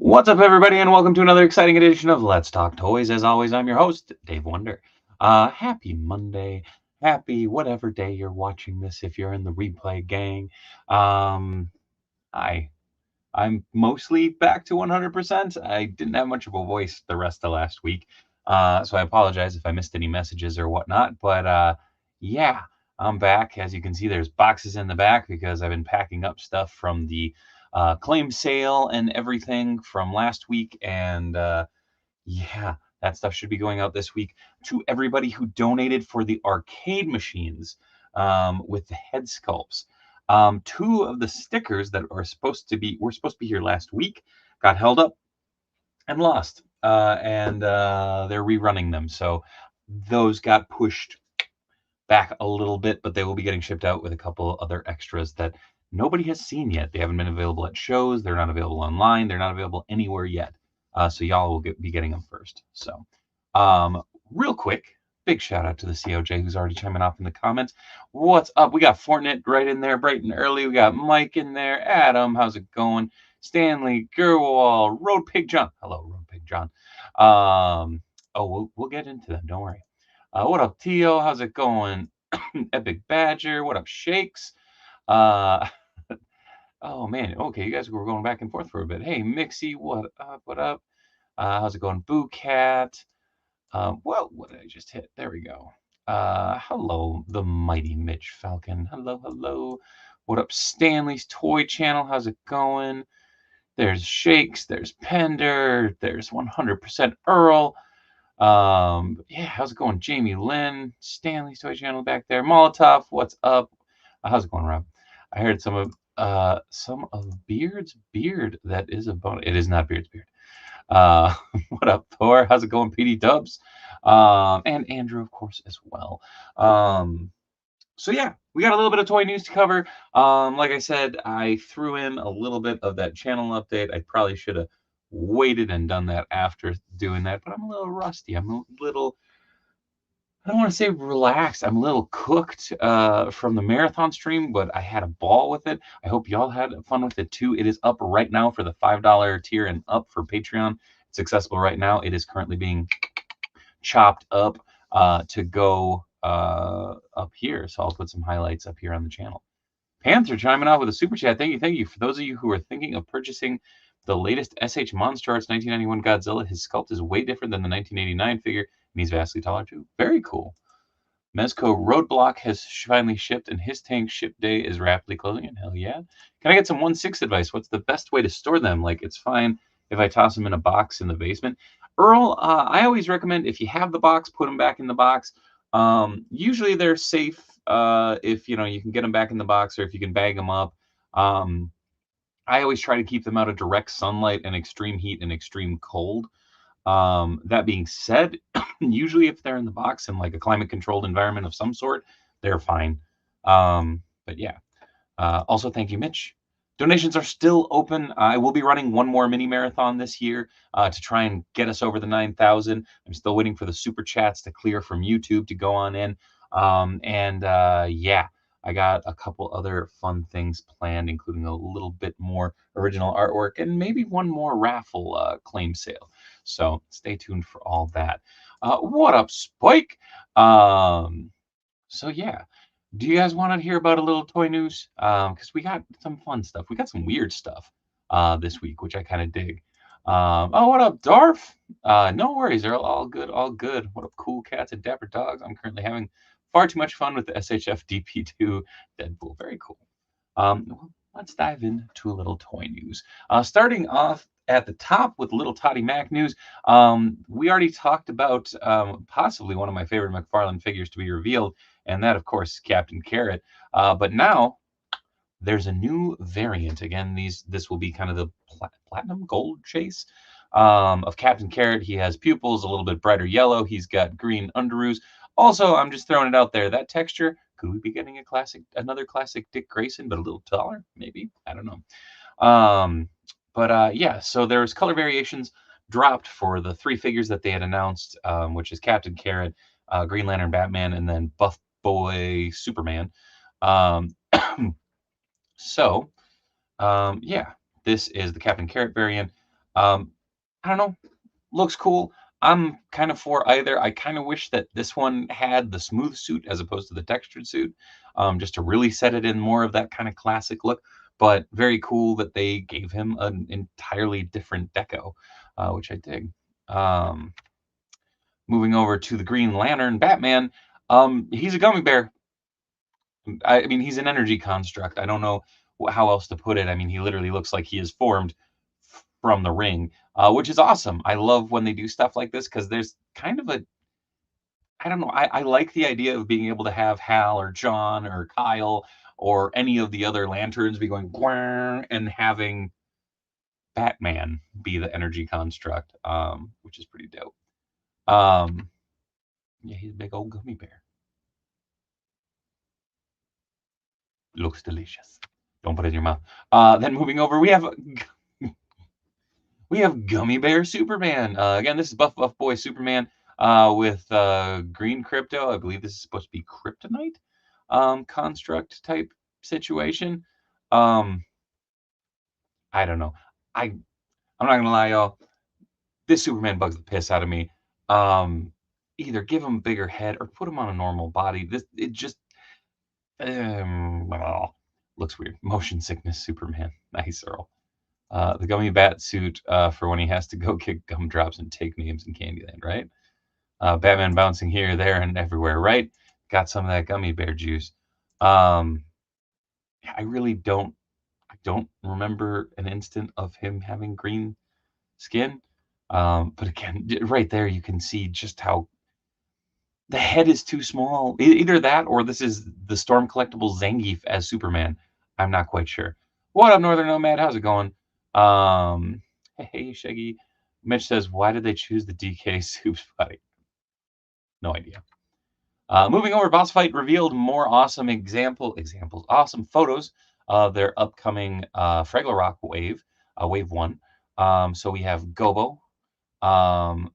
What's up, everybody, and welcome to another exciting edition of Let's Talk Toys. As always, I'm your host, Dave Wonder. Happy Monday. Happy whatever day you're watching this if you're in the replay gang. Um, I, I'm mostly back to 100%. I didn't have much of a voice the rest of last week, so I apologize if I missed any messages or whatnot. But yeah, I'm back. As you can see, there's boxes in the back because I've been packing up stuff from the claim sale and everything from last week. And yeah, that stuff should be going out this week to everybody who donated for the arcade machines with the head sculpts. Two of the stickers that were supposed to be here last week got held up and lost, and they're rerunning them. So those got pushed back a little bit, but they will be getting shipped out with a couple other extras that nobody has seen yet. They haven't been available at shows. They're not available online. They're not available anywhere yet. So y'all will be getting them first. So real quick, big shout out to the COJ who's already chiming off in the comments. What's up? We got Fortnite right in there bright and early. We got Mike in there. Adam, how's it going? Stanley, Gerwall, Road Pig John. Hello, Road Pig John. We'll get into them. Don't worry. What up, Tio? How's it going? Epic Badger. What up, Shakes? Uh, oh man. Okay, you guys were going back and forth for a bit. Hey, Mixie. What up? What up? How's it going, Boo Cat? Well, what did I just hit? There we go. Hello, the mighty Mitch Falcon. Hello, hello. What up, Stanley's Toy Channel? How's it going? There's Shakes. There's Pender. There's 100% Earl. Yeah, how's it going, Jamie Lynn? Stanley's Toy Channel back there. Molotov, what's up? How's it going, Rob? I heard some of Beard's beard. That is a bonus. It is not Beard's beard. What up, Thor? How's it going, PD Dubs? And Andrew, of course, as well. So yeah, we got a little bit of toy news to cover. Like I said, I threw in a little bit of that channel update. I probably should have waited and done that after doing that, but I'm a little rusty. I'm a little, I don't want to say relaxed. I'm a little cooked from the marathon stream, but I had a ball with it. I hope y'all had fun with it too. It is up right now for the $5 tier and up for Patreon. It's accessible right now. It is currently being chopped up to go up here. So I'll put some highlights up here on the channel. Panther chiming off with a super chat. Thank you, thank you. For those of you who are thinking of purchasing the latest SH Monster Arts 1991 Godzilla, his sculpt is way different than the 1989 figure, and he's vastly taller too. Very cool. Mezco Roadblock has finally shipped, and his tank ship day is rapidly closing in. Hell yeah. Can I get some 1/6 advice? What's the best way to store them? Like, it's fine if I toss them in a box in the basement. Earl, I always recommend if you have the box, put them back in the box. Usually they're safe if you can get them back in the box, or if you can bag them up. I always try to keep them out of direct sunlight and extreme heat and extreme cold. That being said, usually if they're in the box in like a climate controlled environment of some sort, they're fine. But yeah. Also, thank you, Mitch. Donations are still open. I will be running one more mini marathon this year to try and get us over the 9,000. I'm still waiting for the super chats to clear from YouTube to go on in. Yeah, I got a couple other fun things planned, including a little bit more original artwork and maybe one more raffle claim sale. So stay tuned for all that. What up, Spike? So yeah. Do you guys want to hear about a little toy news? Because we got some fun stuff. We got some weird stuff this week, which I kind of dig. What up, Darf? No worries, they're all good, all good. What up, cool cats and dapper dogs? I'm currently having far too much fun with the SHF DP2 Deadpool. Very cool. Well, let's dive into a little toy news. Starting off at the top with little Toddy Mac news. We already talked about possibly one of my favorite McFarlane figures to be revealed, and that, of course, is Captain Carrot. But now there's a new variant. Again, this will be kind of the platinum gold chase of Captain Carrot. He has pupils a little bit brighter yellow. He's got green underoos. Also, I'm just throwing it out there. That texture, could we be getting another classic Dick Grayson, but a little taller? Maybe. I don't know. Yeah, so there's color variations dropped for the 3 figures that they had announced, which is Captain Carrot, Green Lantern Batman, and then Buff Boy Superman. Yeah, this is the Captain Carrot variant. I don't know. Looks cool. I'm kind of for either. I kind of wish that this one had the smooth suit as opposed to the textured suit, just to really set it in more of that kind of classic look. But very cool that they gave him an entirely different deco, which I dig. Um, Moving over to the Green Lantern Batman, he's a gummy bear. I mean, he's an energy construct. I don't know how else to put it. I mean, he literally looks like he is formed from the ring, which is awesome. I love when they do stuff like this because there's kind of a, I don't know, I like the idea of being able to have Hal or John or Kyle or any of the other lanterns be going "Gwang," and having Batman be the energy construct, which is pretty dope. Yeah, he's a big old gummy bear. Looks delicious. Don't put it in your mouth. Then moving over, we have Gummy Bear Superman. Again, this is Buff Buff Boy Superman with green crypto. I believe this is supposed to be kryptonite construct type situation. Um, I don't know. I'm not gonna lie, y'all. This Superman bugs the piss out of me. Um, Either give him a bigger head or put him on a normal body. This it just looks weird. Motion sickness Superman. Nice, Earl. The gummy bat suit for when he has to go kick gumdrops and take names in Candyland, right? Batman bouncing here, there, and everywhere, right? Got some of that gummy bear juice. Um, I really don't remember an instant of him having green skin. But again, right there, you can see just how the head is too small. Either that or this is the Storm Collectibles Zangief as Superman. I'm not quite sure. What up, Northern Nomad? How's it going? Hey, Shaggy. Mitch says, why did they choose the DK Soups fight? No idea. Moving over, Boss Fight revealed more awesome examples, awesome photos of their upcoming Fraggle Rock wave, Wave 1. So we have Gobo,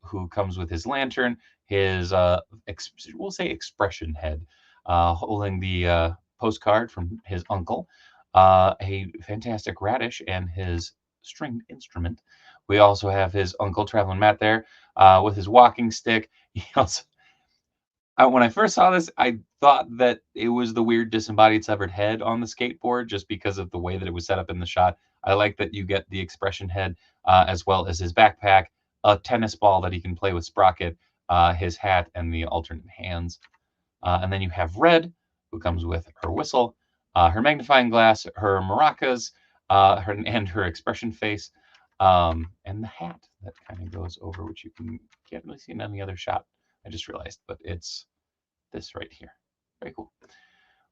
who comes with his lantern, his we'll say expression head, holding the postcard from his uncle, a fantastic radish, and his stringed instrument. We also have his uncle Traveling Matt there with his walking stick. He also, when I first saw this, I thought that it was the weird disembodied severed head on the skateboard just because of the way that it was set up in the shot. I like that you get the expression head as well as his backpack, a tennis ball that he can play with Sprocket, his hat, and the alternate hands. And then you have Red, who comes with her whistle, her magnifying glass, her maracas, and her expression face, and the hat that kind of goes over, which you can't really see in any other shot. I just realized, but it's this right here. Very cool.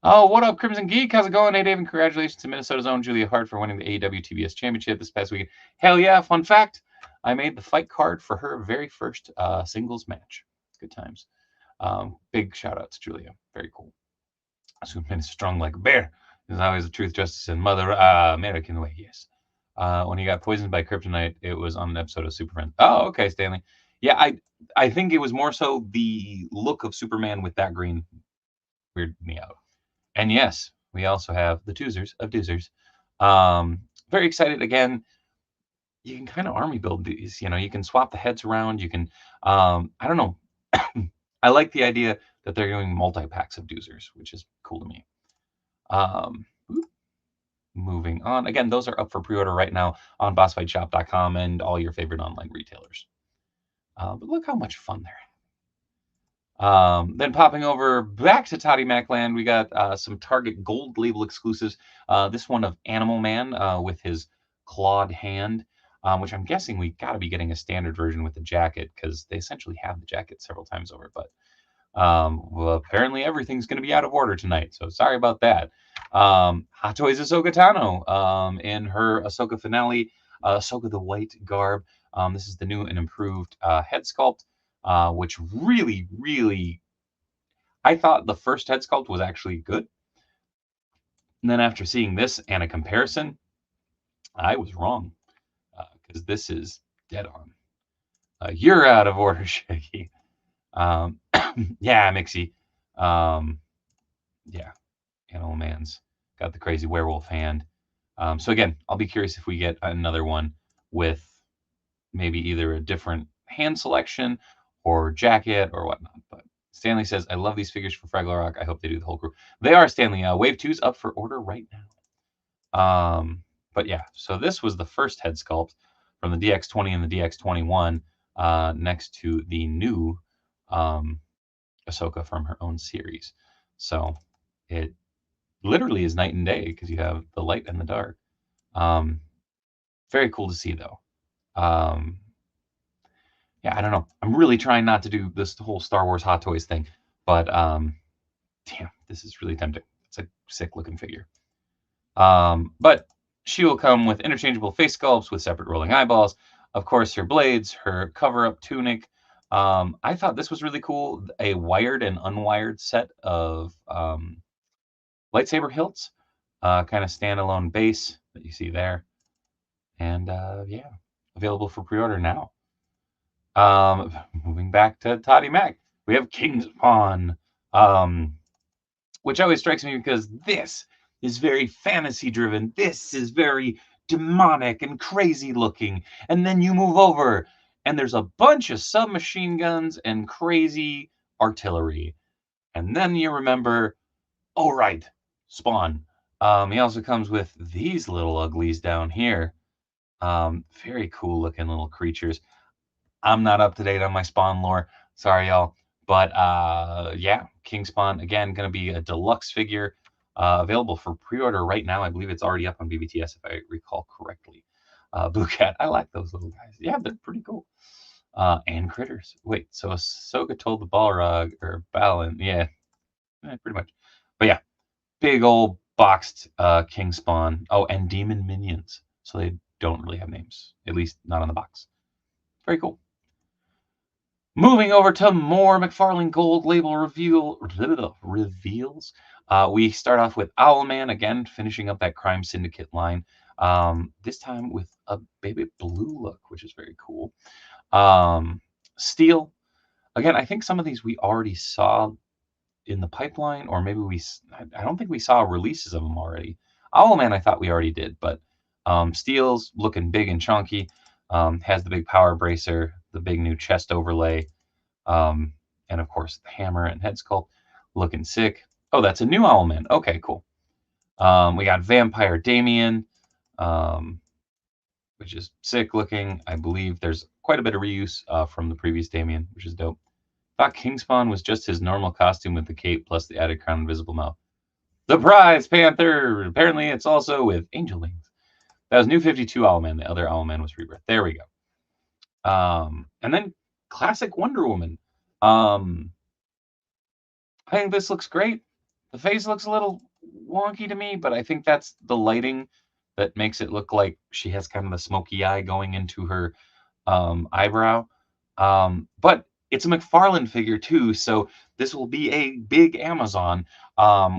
Oh, what up, Crimson Geek? How's it going? Hey, Dave, and congratulations to Minnesota's own Julia Hart for winning the AEW TBS Championship this past weekend. Hell yeah, fun fact. I made the fight card for her very first singles match. Good times. Big shout out to Julia. Very cool. Superman is strong like a bear. There's always the truth, justice, and Mother American way, yes. When he got poisoned by kryptonite, it was on an episode of Superman. Oh, okay, Stanley. Yeah, I think it was more so the look of Superman with that green weirded me out. And yes, we also have the Toozers of Doozers. Very excited again. You can kind of army build these. You know, you can swap the heads around. You can, I don't know. I like the idea that they're doing multi packs of Doozers, which is cool to me. Moving on. Again, those are up for pre-order right now on bossfightshop.com and all your favorite online retailers. But look how much fun they're. Then popping over back to Toddy Macland, we got some Target Gold Label exclusives. This one of Animal Man with his clawed hand, which I'm guessing we got to be getting a standard version with the jacket because they essentially have the jacket several times over. But well, apparently everything's going to be out of order tonight, so sorry about that. Hot Toys Ahsoka Tano in her Ahsoka finale, Ahsoka the White garb. This is the new and improved head sculpt, which really, I thought the first head sculpt was actually good. And then after seeing this and a comparison, I was wrong because this is dead on. You're out of order, Shaggy. Yeah, Mixie. Yeah, Animal Man's got the crazy werewolf hand. So again, I'll be curious if we get another one with maybe either a different hand selection or jacket or whatnot. But Stanley says, I love these figures for Fraggle Rock. I hope they do the whole crew. They are, Stanley. Wave 2's up for order right now. But yeah, so this was the first head sculpt from the DX20 and the DX21 next to the new Ahsoka from her own series. So it literally is night and day because you have the light and the dark. Very cool to see, though. Yeah, I don't know. I'm really trying not to do this whole Star Wars Hot Toys thing, but damn, this is really tempting. It's a sick looking figure. But she will come with interchangeable face sculpts with separate rolling eyeballs. Of course, her blades, her cover-up tunic. I thought this was really cool. A wired and unwired set of lightsaber hilts, kind of standalone base that you see there. And yeah, available for pre-order now. Moving back to Toddy Mac, we have Kingspawn, which always strikes me because this is very fantasy driven. This is very demonic and crazy looking. And then you move over and there's a bunch of submachine guns and crazy artillery. And then you remember, oh, right, Spawn. He also comes with these little uglies down here. Very cool looking little creatures. I'm not up to date on my Spawn lore. Sorry, y'all. But yeah, King Spawn, again, going to be a deluxe figure available for pre-order right now. I believe it's already up on BBTS, if I recall correctly. Blue Cat, I like those little guys. Yeah, they're pretty cool. And critters. Wait, so Ahsoka told the Balrog, or Balin, yeah, pretty much. But yeah, big old boxed King Spawn. Oh, and demon minions. So they don't really have names, at least not on the box. Very cool. Moving over to more McFarlane Gold Label reveals. We start off with Owlman, again, finishing up that Crime Syndicate line. This time with a baby blue look, which is very cool. Steel. Again, I think some of these we already saw in the pipeline, or maybe I don't think we saw releases of them already. Owlman, I thought we already did, but Steel's looking big and chunky. Has the big power bracer, the big new chest overlay, and of course the hammer and head sculpt looking sick. Oh, that's a new Owlman. Okay, cool. We got Vampire Damien, which is sick looking. I believe there's quite a bit of reuse from the previous Damien, which is dope. Thought Kingspawn was just his normal costume with the cape plus the added crown and visible mouth. Surprise, Panther! Apparently it's also with angel wings. That was New 52 Owlman. The other Owlman was Rebirth. There we go. And then classic Wonder Woman. I think this looks great. The face looks a little wonky to me, but I think that's the lighting that makes it look like she has kind of the smoky eye going into her eyebrow. But it's a McFarlane figure too, so this will be a big Amazon,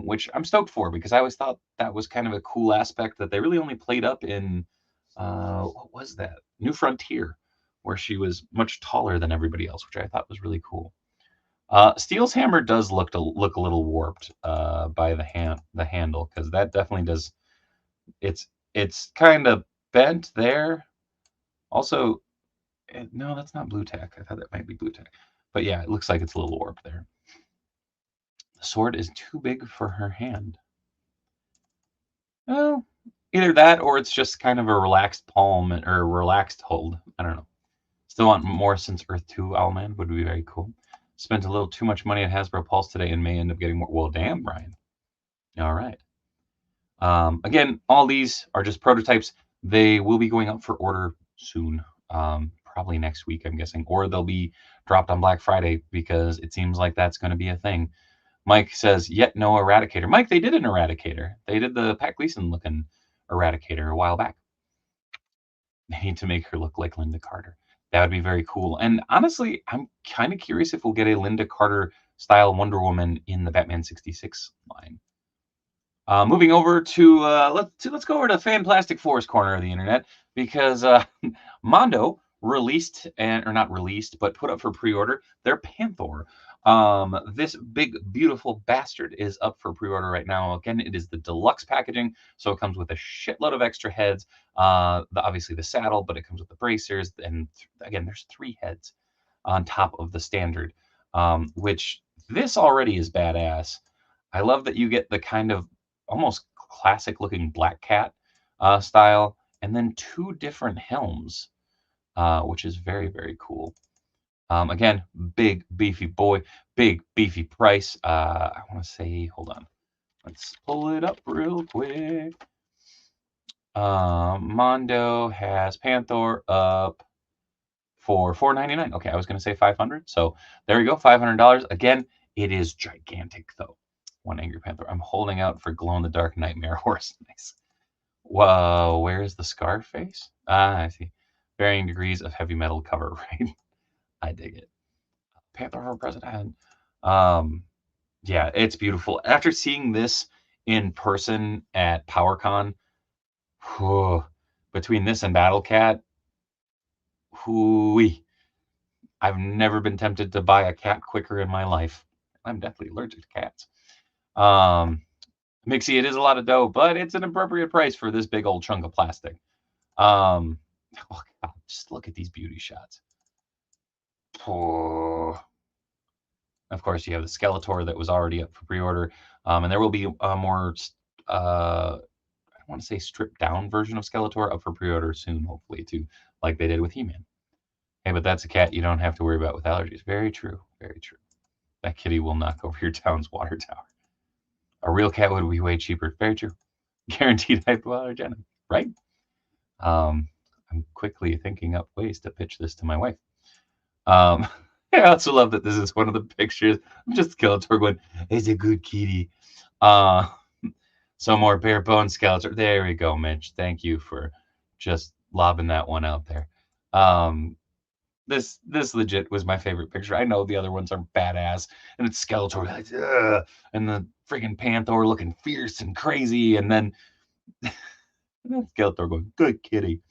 which I'm stoked for because I always thought that was kind of a cool aspect that they really only played up in, what was that? New Frontier, where she was much taller than everybody else, which I thought was really cool. Steel's hammer does look a little warped by the handle, because that definitely does. It's kind of bent there. Also, no, that's not blue tack. I thought that might be blue tack. But yeah, it looks like it's a little warped there. The sword is too big for her hand. Well, either that or it's just kind of a relaxed palm or a relaxed hold. I don't know. Still want more since Earth 2 Owlman would be very cool. Spent a little too much money at Hasbro Pulse today and may end up getting more. Well, damn, Brian. All right. Again, all these are just prototypes. They will be going up for order soon. Probably next week, I'm guessing, or they'll be dropped on Black Friday because it seems like that's going to be a thing. Mike says, yet no Eradicator. Mike, they did an Eradicator. They did the Pat Gleason looking Eradicator a while back. They need to make her look like Linda Carter. That would be very cool. And honestly, I'm kind of curious if we'll get a Linda Carter style Wonder Woman in the Batman 66 line. Moving over to let's go over to Fan Plastic Force corner of the internet, because Mondo released, or not released, but put up for pre-order their Panther. This big, beautiful bastard is up for pre-order right now. Again, it is the deluxe packaging, so it comes with a shitload of extra heads. Obviously the saddle, but it comes with the bracers, and again, there's 3 heads on top of the standard, which this already is badass. I love that you get the kind of almost classic-looking black cat style, and then 2 different helms, which is very, very cool. Again, big beefy boy, big beefy price. I want to say, hold on, let's pull it up real quick. Mondo has Panther up for $4.99. Okay, I was gonna say 500. So there you go, $500. Again, it is gigantic though. One Angry Panther. I'm holding out for glow in the dark nightmare horse. Nice. Whoa, where's the scar face? Ah, I see. Varying degrees of heavy metal cover, right? I dig it. Panther for president. Yeah, it's beautiful. After seeing this in person at PowerCon, whew, between this and Battle Cat, whoo-wee, I've never been tempted to buy a cat quicker in my life. I'm deathly allergic to cats. Mixie, it is a lot of dough, but it's an appropriate price for this big old chunk of plastic. Oh God, just look at these beauty shots. Oh. Of course, you have the Skeletor that was already up for pre-order, and there will be a more, I want to say, stripped down version of Skeletor up for pre-order soon, hopefully, too, like they did with He-Man. Hey, but that's a cat you don't have to worry about with allergies. Very true, very true. That kitty will knock over your town's water tower. A real cat would be way cheaper. Very true. Guaranteed hypoallergenic, right? I'm quickly thinking up ways to pitch this to my wife. I also love that this is one of the pictures. Just Skeletor going, "It's a good kitty." Some more bare bones Skeletor. There we go, Mitch. Thank you for just lobbing that one out there. This legit was my favorite picture. I know the other ones are badass, and it's Skeletor like, ugh, and the freaking Panther looking fierce and crazy, and then Skeletor going, "Good kitty."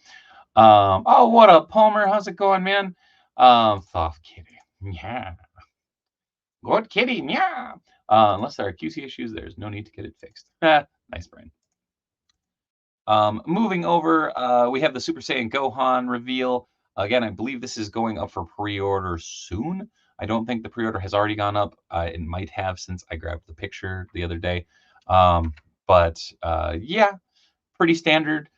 Oh, what up, Palmer? How's it going, man? Soft kitty. Yeah. Good kitty. Yeah. Unless there are QC issues, there's no need to get it fixed. Nice brain. Moving over, we have the Super Saiyan Gohan reveal. Again, I believe this is going up for pre-order soon. I don't think the pre-order has already gone up. It might have since I grabbed the picture the other day. Yeah, pretty standard.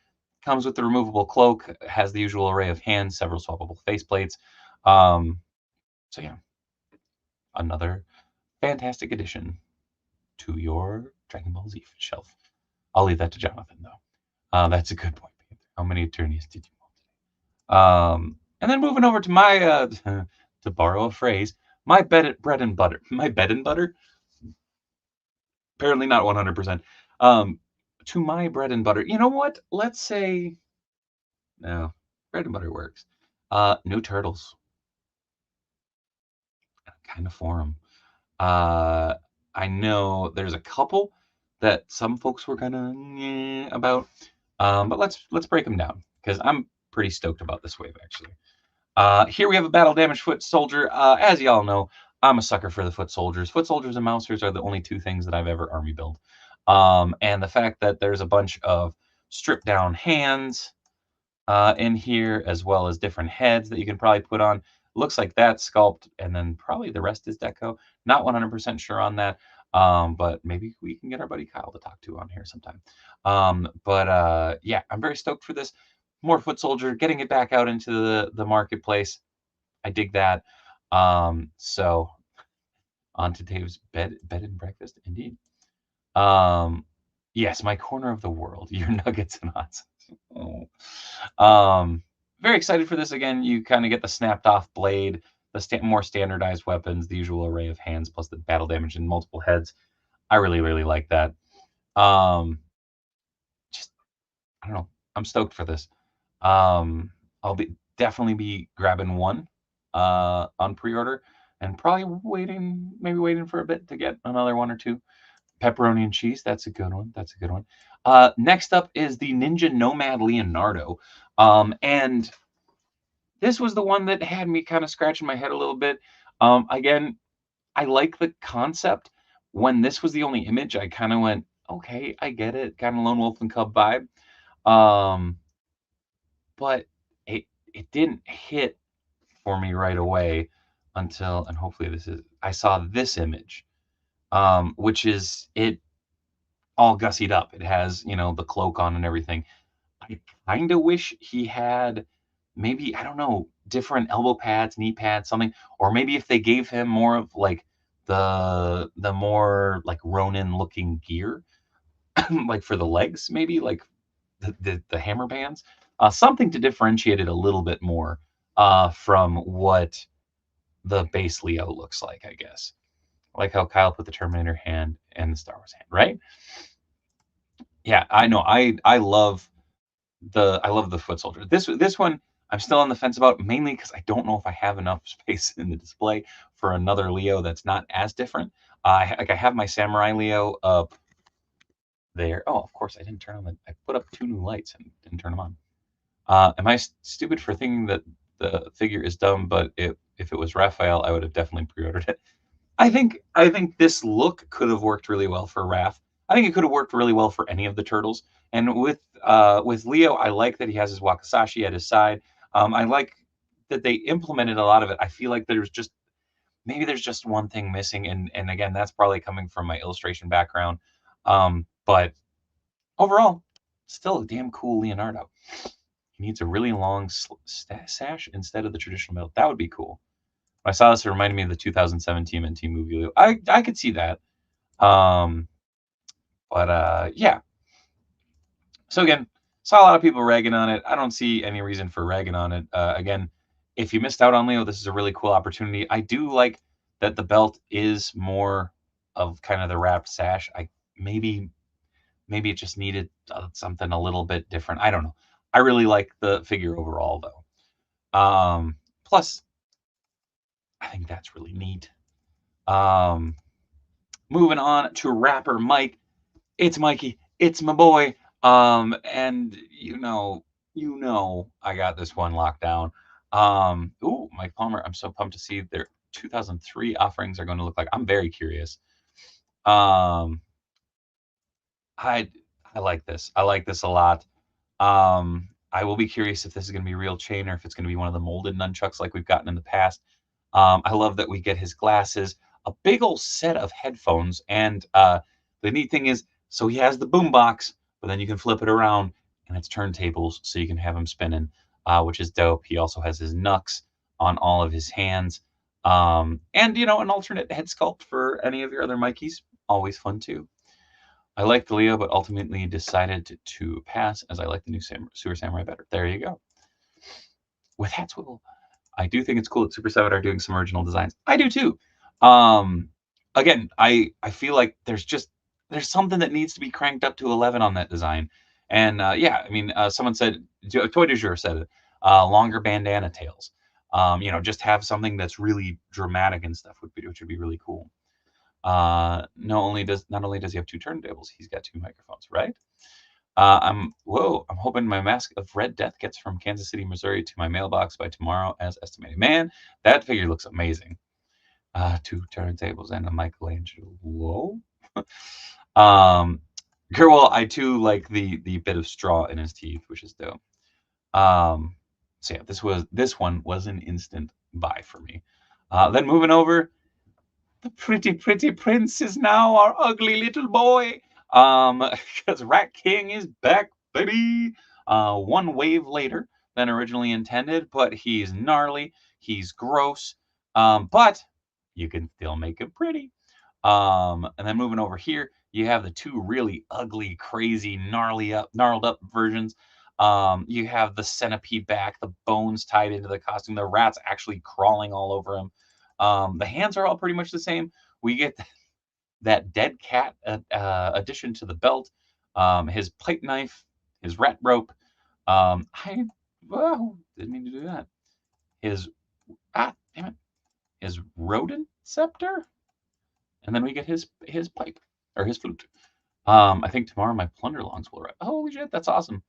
Comes with the removable cloak, has the usual array of hands, several swappable faceplates. So yeah, another fantastic addition to your Dragon Ball Z shelf. I'll leave that to Jonathan, though. That's a good point. How many attorneys did you want today? And then moving over to my, to borrow a phrase, my bread and butter. My bed and butter? Apparently not 100%. To my bread and butter. You know what? Let's say, no, bread and butter works. No turtles. Kind of for them. I know there's a couple that some folks were kind of about, but let's break them down because I'm pretty stoked about this wave actually. Here we have a battle damaged foot soldier. As y'all know, I'm a sucker for the foot soldiers. Foot soldiers and mousers are the only 2 things that I've ever army built. And the fact that there's a bunch of stripped down hands in here, as well as different heads that you can probably put on. Looks like that sculpt, and then probably the rest is deco. Not 100% sure on that, but maybe we can get our buddy Kyle to talk to on here sometime. Yeah, I'm very stoked for this. More foot soldier, getting it back out into the marketplace. I dig that. So on to Dave's bed and breakfast, indeed. Yes, my corner of the world, your nuggets and odds. Oh. Very excited for this again. You kind of get the snapped off blade, the more standardized weapons, the usual array of hands, plus the battle damage and multiple heads. I really, really like that. Just, I don't know. I'm stoked for this. I'll definitely be grabbing one on pre-order and probably waiting for a bit to get another 1 or 2. Pepperoni and cheese. That's a good one. That's a good one. Next up is the Ninja Nomad Leonardo. And this was the one that had me kind of scratching my head a little bit. Again, I like the concept. When this was the only image, I kind of went, okay, I get it, kind of lone wolf and cub vibe. Um, but it didn't hit for me right away until, and hopefully this is, I saw this image, which is it all gussied up. It has, the cloak on and everything. I kind of wish he had maybe, I don't know, different elbow pads, knee pads, something, or maybe if they gave him more of like the more like Ronin looking gear, like for the legs, maybe like the hammer bands, something to differentiate it a little bit more from what the base Leo looks like, I guess. Like how Kyle put the Terminator hand and the Star Wars hand, right? Yeah, I know. I love the foot soldier. This one I'm still on the fence about, mainly because I don't know if I have enough space in the display for another Leo that's not as different. I have my Samurai Leo up there. Oh, of course I didn't turn on I put up 2 new lights and didn't turn them on. Am I stupid for thinking that the figure is dumb? But if it was Raphael, I would have definitely pre-ordered it. I think this look could have worked really well for Raph. I think it could have worked really well for any of the turtles. And with Leo, I like that he has his Wakasashi at his side. I like that they implemented a lot of it. I feel like there's just one thing missing, and again, that's probably coming from my illustration background. But overall, still a damn cool Leonardo. He needs a really long sash instead of the traditional belt. That would be cool. When I saw this, it reminded me of the 2017 TMNT movie. I could see that. Um, but yeah. So again, saw a lot of people ragging on it. I don't see any reason for ragging on it. Again, if you missed out on Leo, this is a really cool opportunity. I do like that the belt is more of kind of the wrapped sash. Maybe it just needed something a little bit different. I don't know. I really like the figure overall, though. Plus, I think that's really neat. Um, Moving on to rapper Mike. It's Mikey. It's my boy. And I got this one locked down. Ooh, Mike Palmer. I'm so pumped to see their 2003 offerings are going to look like. I'm very curious. Um, I I like this. I like this a lot. I will be curious if this is going to be real chain or if it's going to be one of the molded nunchucks like we've gotten in the past. I love that we get his glasses, a big old set of headphones, and the neat thing is, so he has the boombox, but then you can flip it around and it's turntables, so you can have him spinning, which is dope. He also has his knucks on all of his hands, and an alternate head sculpt for any of your other Mikeys, always fun too. I like the Leo, but ultimately decided to pass as I like the new Sewer Samurai better. There you go. With hat swivel. I do think it's cool that Super 7 are doing some original designs. I do too. Um, Again, I feel like there's something that needs to be cranked up to 11 on that design. And yeah, I mean, someone said, Toy du Jour said it, longer bandana tails. Just have something that's really dramatic and stuff, which would be really cool. Not only does he have 2 turntables, he's got 2 microphones, right? I'm hoping my Mask of Red Death gets from Kansas City, Missouri to my mailbox by tomorrow as estimated. Man, that figure looks amazing. 2 turntables and a Michelangelo. Whoa. um, Gerwell, I too like the bit of straw in his teeth, which is dope. So yeah, this one was an instant buy for me. Then moving over, the pretty, pretty prince is now our ugly little boy. Because Rat King is back, baby. One wave later than originally intended, but he's gnarly, he's gross, but you can still make him pretty. And then moving over here, you have the 2 really ugly, crazy, gnarled up versions. You have the centipede back, the bones tied into the costume, the rat's actually crawling all over him. The hands are all pretty much the same. We get that dead cat addition to the belt, his pipe knife, his rat rope. I didn't mean to do that. His damn it, his rodent scepter, and then we get his pipe or his flute. I think tomorrow my plunderlongs will arrive. Holy shit, that's awesome.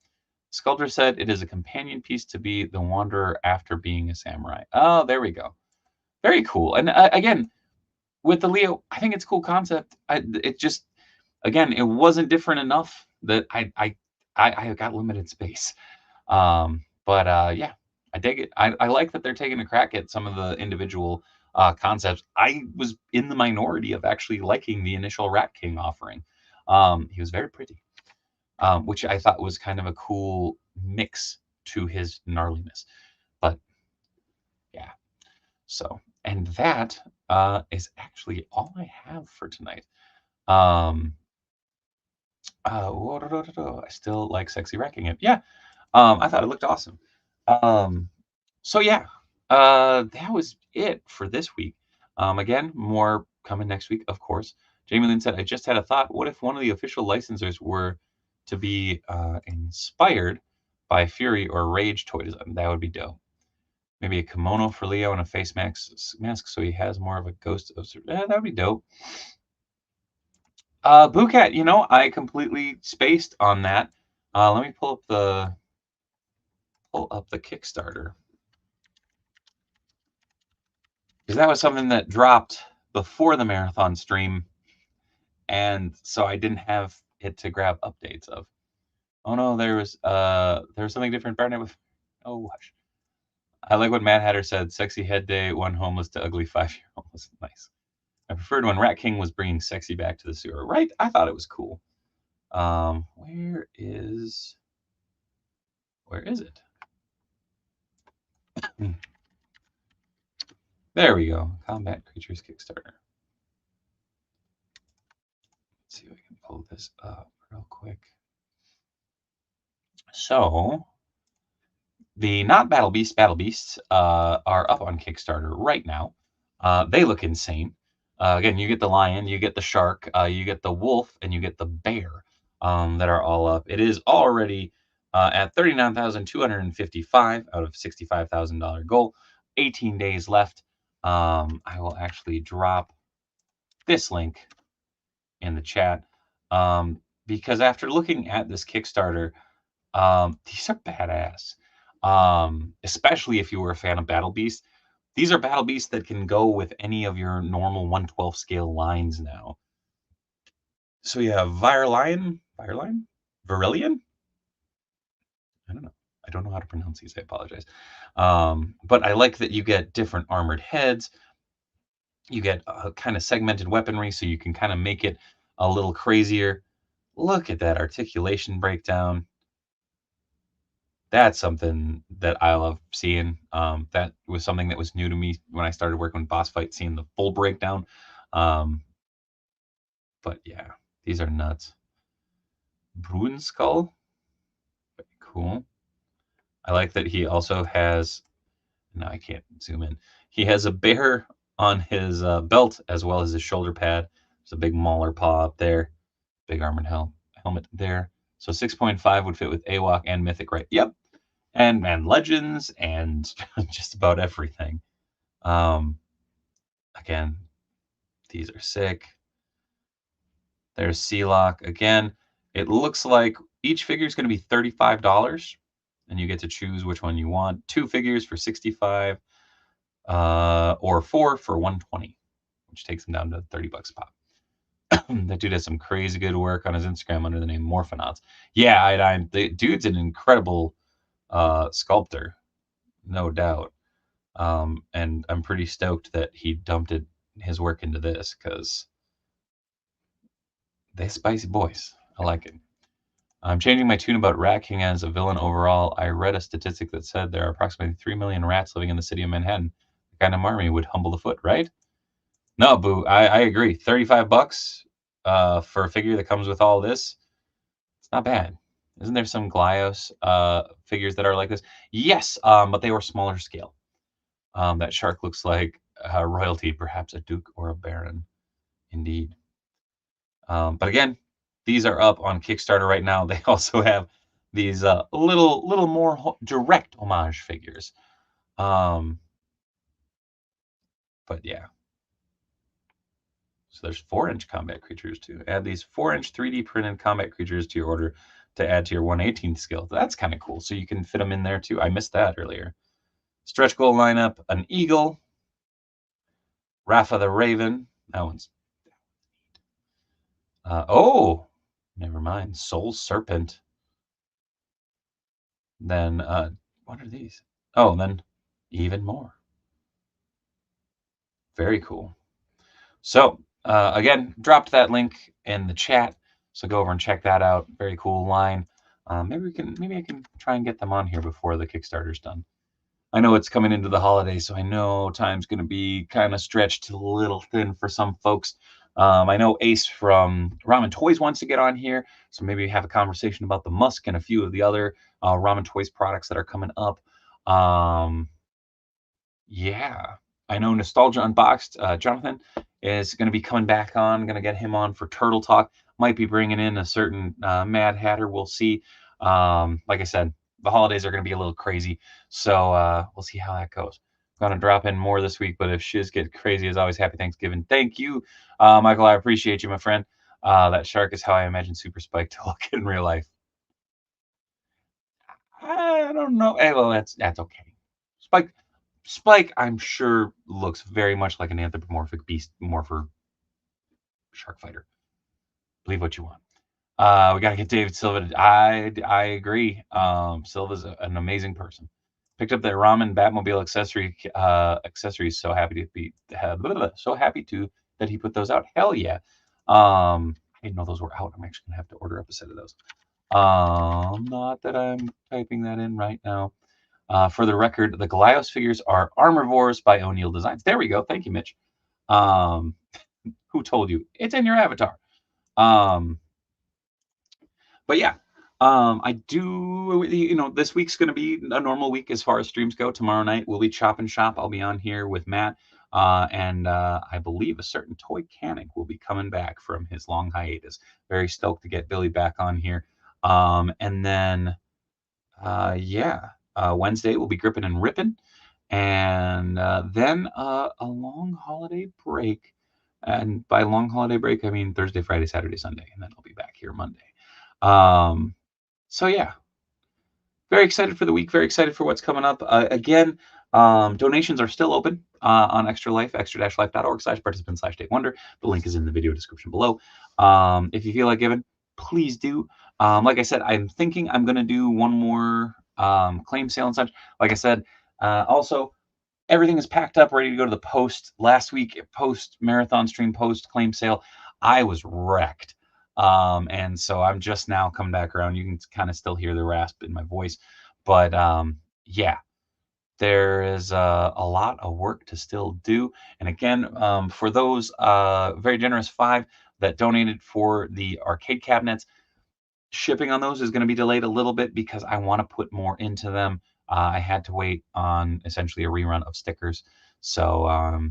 Sculptor said it is a companion piece to be the wanderer after being a samurai. Oh, there we go. Very cool. And again, with the Leo, I think it's a cool concept. It just, again, it wasn't different enough that I got limited space. Yeah, I dig it. I like that they're taking a crack at some of the individual concepts. I was in the minority of actually liking the initial Rat King offering. He was very pretty, which I thought was kind of a cool mix to his gnarliness. But yeah, so, and that is actually all I have for tonight. I still like sexy wrecking it. Yeah, I thought it looked awesome. Um, so yeah, that was it for this week. Again, more coming next week, of course. Jamie Lynn said, "I just had a thought. What if one of the official licensors were to be inspired by Fury or Rage toy design? That would be dope. Maybe a kimono for Leo and a face mask so he has more of a ghost of. That would be dope." Boocat, I completely spaced on that. Let me pull up the Kickstarter, because that was something that dropped before the marathon stream, and so I didn't have it to grab updates of. Oh no, there was something different. Barnett with. Oh hush. I like what Mad Hatter said. Sexy head day, one homeless to ugly 5-year homeless. Nice. I preferred when Rat King was bringing sexy back to the sewer. Right? I thought it was cool. Where is it? There we go. Combat Creatures Kickstarter. Let's see if I can pull this up real quick. So, the not Battle Beasts are up on Kickstarter right now. They look insane. Again, you get the lion, you get the shark, you get the wolf, and you get the bear that are all up. It is already at 39,255 out of $65,000 goal. 18 days left. I will actually drop this link in the chat, because after looking at this Kickstarter, these are badass. Especially if you were a fan of Battle Beast. These are Battle Beasts that can go with any of your normal 1/12 scale lines now. So you have Virillion? I don't know. I don't know how to pronounce these. I apologize. But I like that you get different armored heads. You get kind of segmented weaponry, so you can kind of make it a little crazier. Look at that articulation breakdown. That's something that I love seeing. That was something that was new to me when I started working with boss fight, seeing the full breakdown. But yeah, these are nuts. Bruin Skull, very cool. I like that he also has. No, I can't zoom in. He has a bear on his belt as well as his shoulder pad. There's a big mauler paw up there. Big armored helmet there. So 6.5 would fit with AWOC and Mythic, right? Yep. And Legends and just about everything. Again, these are sick. There's Sealock. Again, it looks like each figure is going to be $35, and you get to choose which one you want. 2 figures for $65, or 4 for $120, which takes them down to $30 a pop. That dude has some crazy good work on his Instagram under the name Morphonauts. Yeah, the dude's an incredible sculptor, no doubt. And I'm pretty stoked that he dumped his work into this, because they spicy boys. I like it. I'm changing my tune about Rat King as a villain overall. I read a statistic that said there are approximately 3 million rats living in the city of Manhattan. The kind of army would humble the foot, right? No, Boo, I agree. $35 for a figure that comes with all this, it's not bad. Isn't there some Glyos figures that are like this? Yes, but they were smaller scale. That shark looks like royalty, perhaps a duke or a baron. Indeed. But again, these are up on Kickstarter right now. They also have these little more direct homage figures. But yeah. So there's 4-inch combat creatures too. Add these 4-inch 3D printed combat creatures to your order to add to your 1/18 skill. That's kind of cool. So you can fit them in there too. I missed that earlier. Stretch goal lineup, an eagle, Rafa the Raven, That one's oh, never mind. Soul Serpent. Then what are these? Oh, and then even more. Very cool. So again, dropped that link in the chat. So go over and check that out. Very cool line. Maybe I can try and get them on here before the Kickstarter's done. I know it's coming into the holidays, so I know time's going to be kind of stretched a little thin for some folks. I know Ace from Ramen Toys wants to get on here, so maybe have a conversation about the Musk and a few of the other Ramen Toys products that are coming up. Yeah, I know Nostalgia Unboxed. Jonathan is going to be coming back on. Going to get him on for Turtle Talk. Might be bringing in a certain Mad Hatter. We'll see. Like I said, the holidays are going to be a little crazy, so we'll see how that goes. Going to drop in more this week, but if shiz get crazy, as always, happy Thanksgiving. Thank you, Michael. I appreciate you, my friend. That shark is how I imagine Super Spike to look in real life. I don't know. Well, that's okay. Spike, I'm sure looks very much like an anthropomorphic beast morpher shark fighter. Believe what you want. We got to get David Silva. I agree. Silva's an amazing person. Picked up that ramen Batmobile accessories. So happy to be so happy to that he put those out. Hell yeah. I didn't know those were out. I'm actually gonna have to order up a set of those. Not that I'm typing that in right now. For the record, the Goliath figures are Armorvores by O'Neill Designs. There we go. Thank you, Mitch. Who told you? It's in your avatar. But yeah, I do, this week's going to be a normal week as far as streams go. Tomorrow night we'll be Chop and Shop. I'll be on here with Matt. And I believe a certain Toy Canic will be coming back from his long hiatus. Very stoked to get Billy back on here. And then, yeah. Wednesday we'll be gripping and ripping, and then a long holiday break. And by long holiday break, I mean Thursday, Friday, Saturday, Sunday, and then I'll be back here Monday. So yeah, very excited for the week. Very excited for what's coming up. Again, donations are still open on Extra Life, extra-life.org/participant/DaveWonder. The link is in the video description below. If you feel like giving, please do. Like I said, I'm thinking I'm going to do one more claim sale and such. Like I said, also, everything is packed up, ready to go to the post. Last week, post marathon stream, post claim sale, I was wrecked. And so I'm just now coming back around. You can kind of still hear the rasp in my voice. But yeah, there is a lot of work to still do. And again, for those very generous 5 that donated for the arcade cabinets, shipping on those is going to be delayed a little bit because I want to put more into them. I had to wait on essentially a rerun of stickers. So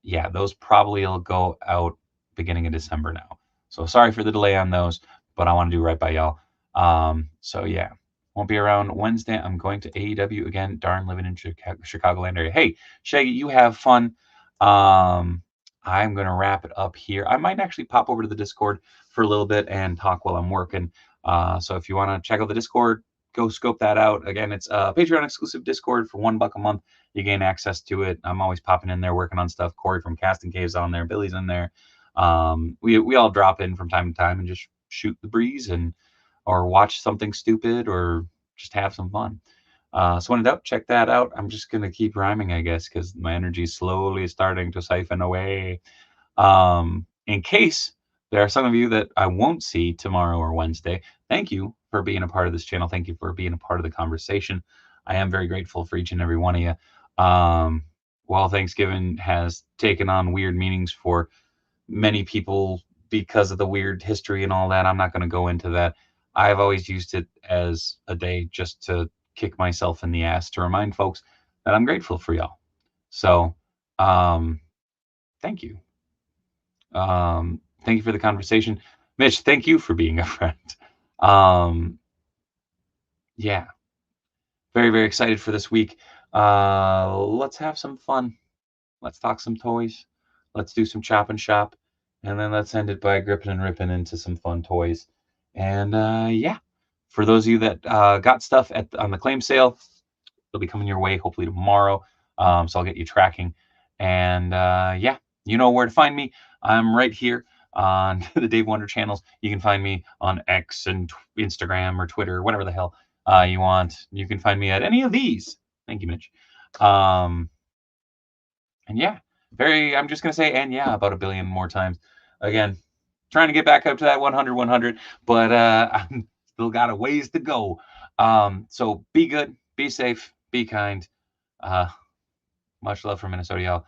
yeah, those probably will go out beginning of December now. So sorry for the delay on those, but I want to do right by y'all. So yeah, won't be around Wednesday. I'm going to AEW again. Darn, living in Chicagoland area. Hey, Shaggy, you have fun. I'm going to wrap it up here. I might actually pop over to the Discord for a little bit and talk while I'm working. So if you want to check out the Discord, go scope that out. Again, it's a Patreon exclusive Discord for $1 a month. You gain access to it. I'm always popping in there working on stuff. Corey from Casting Cave's on there. Billy's in there. We all drop in from time to time and just shoot the breeze or watch something stupid or just have some fun. So when in doubt, check that out. I'm just gonna keep rhyming, I guess, because my energy is slowly starting to siphon away. In case there are some of you that I won't see tomorrow or Wednesday, thank you for being a part of this channel. Thank you for being a part of the conversation. I am very grateful for each and every one of you. While Thanksgiving has taken on weird meanings for many people because of the weird history and all that, I'm not going to go into that. I've always used it as a day just to kick myself in the ass to remind folks that I'm grateful for y'all. So, thank you. Thank you for the conversation. Mitch, thank you for being a friend. Yeah, very, very excited for this week. Let's have some fun. Let's talk some toys. Let's do some chop and shop. And then let's end it by gripping and ripping into some fun toys. And yeah, for those of you that got stuff on the claim sale, it'll be coming your way hopefully tomorrow. So I'll get you tracking. And yeah, You know where to find me. I'm right here on the Dave Wonder channels. You can find me on X and Instagram or Twitter, whatever the hell you want. You can find me at any of these. Thank you, Mitch. And yeah, I'm just going to say, and yeah, about a billion more times. Again, trying to get back up to that 100, but I'm still got a ways to go. So be good, be safe, be kind. Much love from Minnesota, y'all.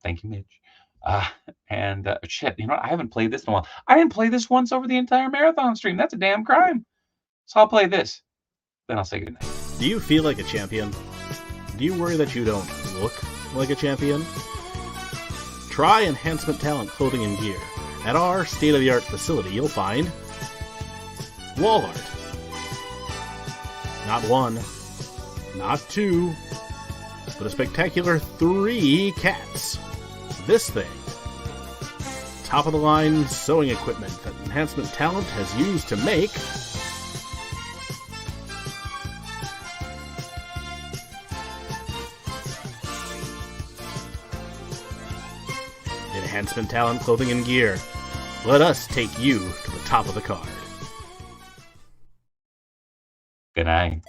Thank you, Mitch. And shit, you know what? I haven't played this in a while. I didn't play this once over the entire marathon stream. That's a damn crime. So I'll play this. Then I'll say goodnight. Do you feel like a champion? Do you worry that you don't look like a champion? Try Enhancement Talent Clothing and Gear. At our state-of-the-art facility, you'll find wall art. Not one, not two, but a spectacular 3 cats. This thing. Top-of-the-line sewing equipment that Enhancement Talent has used to make Enhancement Talent Clothing and Gear. Let us take you to the top of the card. Good night.